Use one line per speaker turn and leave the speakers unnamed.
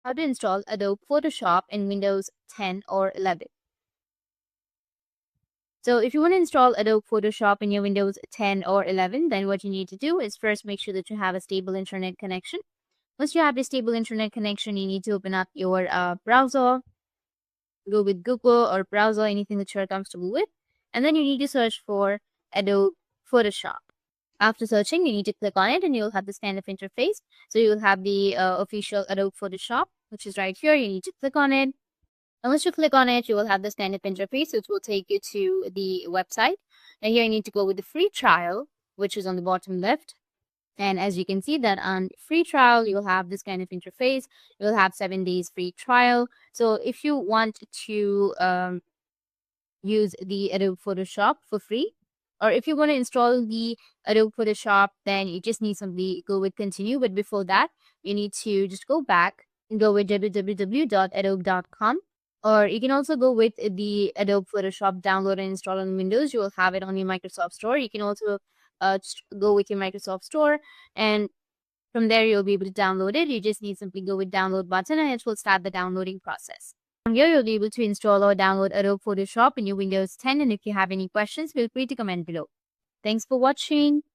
how to install Adobe Photoshop in Windows 10 or 11. So if you want to install Adobe Photoshop in your Windows 10 or 11, then what you need to do is first make sure that you have a stable internet connection. Once you have a stable internet connection, you need to open up your browser, go with Google or browser, anything that you're comfortable with. And then you need to search for Adobe Photoshop. After searching, you need to click on it and you'll have this kind of interface. So you'll have the official Adobe Photoshop, which is right here. You need to click on it. And once you click on it, you will have this kind of interface. It will take you to the website. And here you need to go with the free trial, which is on the bottom left. And as you can see that on free trial, you'll have this kind of interface. You'll have 7 days free trial. So if you want to use the Adobe Photoshop for free, or if you want to install the Adobe Photoshop, then you just need simply go with continue. But before that, you need to just go back and go with www.adobe.com. Or you can also go with the Adobe Photoshop download and install on Windows. You will have it on your Microsoft Store. You can also just go with your Microsoft Store, and from there you'll be able to download it. You just need simply go with download button and it will start the downloading process. From here you'll be able to install or download Adobe Photoshop in your Windows 10, and if you have any questions, feel free to comment below. Thanks for watching.